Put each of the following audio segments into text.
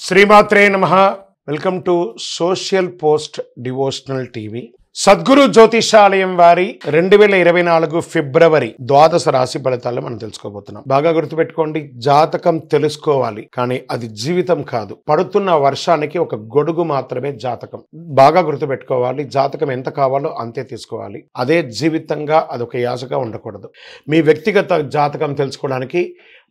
శ్రీమాత్రే నమః. Welcome to social post devotional TV. Sadguru Jyothishalayam వారి 2024 ఫిబ్రవరి ద్వాదశ రాశి ఫలితాలు మనం తెలుసుకోబోతున్నాం. బాగా గుర్తుపెట్టుకోండి, జాతకం తెలుసుకోవాలి కానీ అది జీవితం కాదు. పడుతున్న వర్షానికి ఒక గొడుగు మాత్రమే జాతకం. బాగా గుర్తుపెట్టుకోవాలి, జాతకం ఎంత కావాలో అంతే తీసుకోవాలి. అదే జీవితంగా అదొక యాసగా ఉండకూడదు. మీ వ్యక్తిగత జాతకం తెలుసుకోవడానికి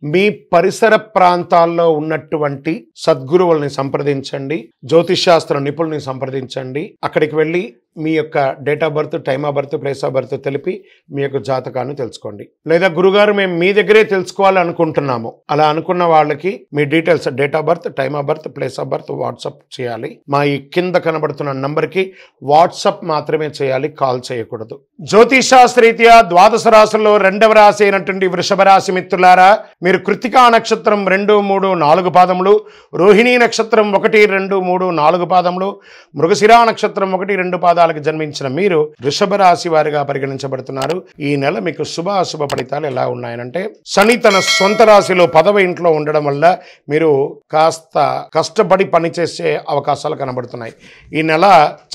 మీ పరిసర ప్రాంతాల్లో ఉన్నటువంటి సద్గురువుల్ని సంప్రదించండి, జ్యోతిషాస్త్ర నిపుణుల్ని సంప్రదించండి. అక్కడికి వెళ్ళి మీ యొక్క date of birth, time of birth, place of birth తెలిపి మీ యొక్క జాతకాన్ని తెలుసుకోండి. లేదా గురుగారు మేము మీ దగ్గరే తెలుసుకోవాలి అనుకుంటున్నాము, అలా అనుకున్న వాళ్ళకి మీ details, date of birth, time of birth, place of birth WhatsApp చేయాలి. మా ఈ కింద కనబడుతున్న నంబర్కి వాట్సాప్ మాత్రమే చేయాలి, కాల్ చేయకూడదు. జ్యోతిషాస్త్రరీత్యా ద్వాదశ రాశుల్లో 2వ రాశి అయినటువంటి వృషభ రాశి మిత్రులారా, మీరు కృత్తికా నక్షత్రం 2, 3, 4 పాదములు, రోహిణీ నక్షత్రం 1, 2, 3, 4 పాదములు, మృగశిరా నక్షత్రం 1, 2 పాదాలకు జన్మించిన మీరు వృషభ రాశి వారిగా పరిగణించబడుతున్నారు. ఈ నెల మీకు శుభాశుభ ఫలితాలు ఎలా ఉన్నాయనంటే, శని తన సొంత రాశిలో 10వ ఇంట్లో ఉండడం వల్ల మీరు కాస్త కష్టపడి పనిచేసే అవకాశాలు కనబడుతున్నాయి. ఈ నెల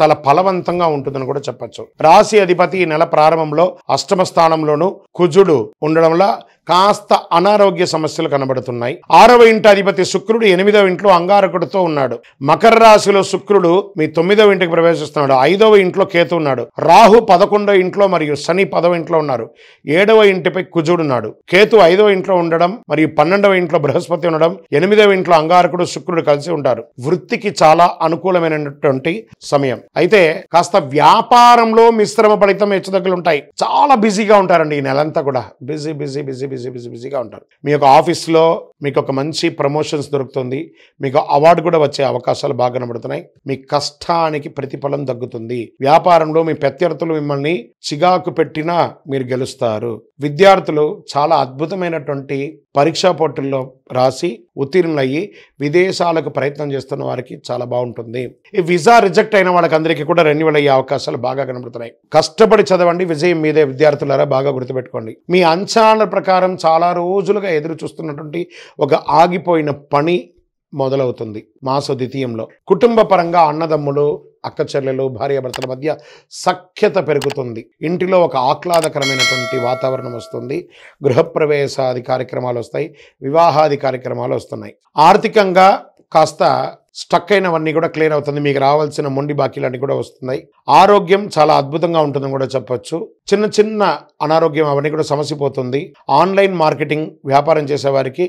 చాలా ఫలవంతంగా ఉంటుందని కూడా చెప్పచ్చు. రాశి అధిపతి ఈ నెల ప్రారంభంలో అష్టమ స్థానంలోనూ కుజుడు ఉండడం వల్ల కాస్త అనారోగ్య సమస్యలు కనబడుతున్నాయి. 6వ ఇంటి అధిపతి శుక్రుడు 8వ ఇంట్లో అంగారకుడితో ఉన్నాడు. మకర రాశిలో శుక్రుడు మీ 9వ ఇంటికి ప్రవేశిస్తున్నాడు. 5వ ఇంట్లో కేతు ఉన్నాడు. రాహు 11వ ఇంట్లో మరియు శని 10వ ఇంట్లో ఉన్నారు. 7వ ఇంటిపై కుజుడు ఉన్నాడు. కేతు 5వ ఇంట్లో ఉండడం మరియు 12వ ఇంట్లో బృహస్పతి ఉండడం, 8వ ఇంట్లో అంగారకుడు శుక్రుడు కలిసి ఉంటారు. వృత్తికి చాలా అనుకూలమైనటువంటి సమయం. అయితే కాస్త వ్యాపారంలో మిశ్రమ ఫలితం, హెచ్చుతగ్గులు ఉంటాయి. చాలా బిజీగా ఉంటారండి ఈ నెలంతా కూడా. బిజీగా ఉంటారు. మీ యొక్క ఆఫీస్లో మీకు ఒక మంచి ప్రమోషన్స్ దొరుకుతుంది. మీకు అవార్డు కూడా వచ్చే అవకాశాలు బాగా కనబడుతున్నాయి. మీ కష్టానికి ప్రతిఫలం తగ్గుతుంది. వ్యాపారంలో మీ ప్రత్యర్థులు మిమ్మల్ని చిగాకు పెట్టినా మీరు గెలుస్తారు. విద్యార్థులు చాలా అద్భుతమైనటువంటి పరీక్షా పోటీల్లో రాసి ఉత్తీర్ణులయ్యి విదేశాలకు ప్రయత్నం చేస్తున్న వారికి చాలా బాగుంటుంది. ఈ వీసా రిజెక్ట్ అయిన వాళ్ళకందరికీ కూడా రెన్యువల్ అయ్యే అవకాశాలు బాగా కనబడుతున్నాయి. కష్టపడి చదవండి, విజయం మీదే. విద్యార్థులారా బాగా గుర్తుపెట్టుకోండి, మీ అంచనాల ప్రకారం చాలా రోజులుగా ఎదురు చూస్తున్నటువంటి ఒక ఆగిపోయిన పని మొదలవుతుంది మాస ద్వితీయంలో. కుటుంబ పరంగా అన్నదమ్ములు, అక్క చెల్లెలు, భార్యాభర్తల మధ్య సఖ్యత పెరుగుతుంది. ఇంటిలో ఒక ఆహ్లాదకరమైనటువంటి వాతావరణం వస్తుంది. గృహప్రవేశాది కార్యక్రమాలు వస్తాయి, వివాహాది కార్యక్రమాలు వస్తున్నాయి. ఆర్థికంగా కాస్త స్టక్ అయినవన్నీ కూడా క్లియర్ అవుతుంది. మీకు రావాల్సిన మొండి బాకీలన్నీ కూడా వస్తున్నాయి. ఆరోగ్యం చాలా అద్భుతంగా ఉంటుందని కూడా చెప్పొచ్చు. చిన్న చిన్న అనారోగ్యం అవన్నీ కూడా సమసిపోతుంది. ఆన్లైన్ మార్కెటింగ్ వ్యాపారం చేసే వారికి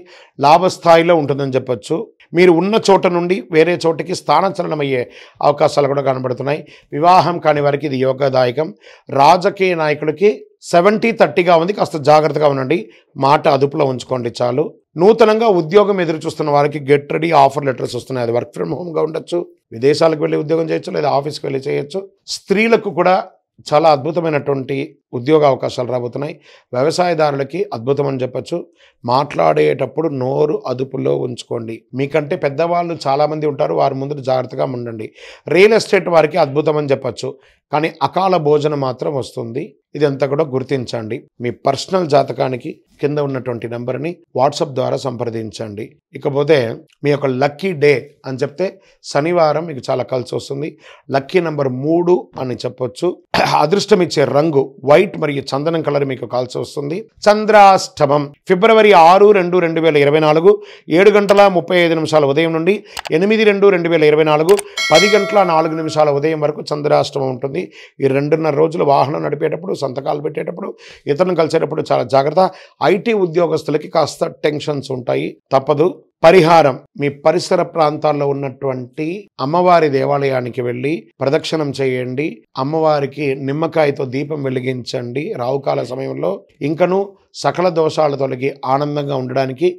లాభస్థాయిలో ఉంటుందని చెప్పొచ్చు. మీరు ఉన్న చోట నుండి వేరే చోటికి స్థానచలనం అయ్యే అవకాశాలు కూడా కనబడుతున్నాయి. వివాహం కాని వారికి ఇది యోగదాయకం. రాజకీయ నాయకులకి 70-30గా ఉంది. కాస్త జాగ్రత్తగా ఉండండి, మాట అదుపులో ఉంచుకోండి చాలు. నూతనంగా ఉద్యోగం ఎదురు చూస్తున్న వారికి గెట్ రెడీ ఆఫర్ లెటర్స్ వస్తున్నాయి. అది వర్క్ ఫ్రమ్ హోమ్గా ఉండొచ్చు, విదేశాలకు వెళ్ళి ఉద్యోగం చేయొచ్చు, లేదా ఆఫీస్కి వెళ్ళి చేయొచ్చు. స్త్రీలకు కూడా చాలా అద్భుతమైనటువంటి ఉద్యోగ అవకాశాలు రాబోతున్నాయి. వ్యవసాయదారులకి అద్భుతం అని చెప్పచ్చు. మాట్లాడేటప్పుడు నోరు అదుపులో ఉంచుకోండి. మీకంటే పెద్దవాళ్ళు చాలామంది ఉంటారు, వారి ముందు జాగ్రత్తగా ఉండండి. రియల్ ఎస్టేట్ వారికి అద్భుతం అని చెప్పచ్చు, కానీ అకాల భోజనం మాత్రం వస్తుంది. ఇదంతా కూడా గుర్తించండి. మీ పర్సనల్ జాతకానికి కింద ఉన్నటువంటి నెంబర్ని వాట్సాప్ ద్వారా సంప్రదించండి. ఇకపోతే మీ యొక్క లక్కీ డే అని చెప్తే శనివారం మీకు చాలా కలిసి వస్తుంది. లక్కీ నెంబర్ 3 అని చెప్పొచ్చు. అదృష్టం ఇచ్చే రంగు వైట్ మరియు చందనం కలర్ మీకు కలిసి వస్తుంది. చంద్రాష్టమం ఫిబ్రవరి 6, 2, 2024 7:35 ఉదయం నుండి 8/2/2024 10:04 ఉదయం వరకు చంద్రాష్టమం ఉంటుంది. ఈ 2.5 రోజులు వాహనం నడిపేటప్పుడు, సంతకాలు పెట్టేటప్పుడు, ఇతరులను కలిసేటప్పుడు చాలా జాగ్రత్త. ఐటీ ఉద్యోగస్తులకి కాస్త టెన్షన్స్ ఉంటాయి, తప్పదు. పరిహారం: మీ పరిసర ప్రాంతాల్లో ఉన్నటువంటి అమ్మవారి దేవాలయానికి వెళ్ళి ప్రదక్షిణం చేయండి. అమ్మవారికి నిమ్మకాయతో దీపం వెలిగించండి రావుకాల సమయంలో. ఇంకను సకల దోషాలు తొలగి ఆనందంగా ఉండడానికి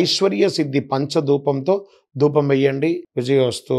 ఐశ్వర్య సిద్ధి పంచధూపంతో ధూపం వేయండి. విజయోస్తు.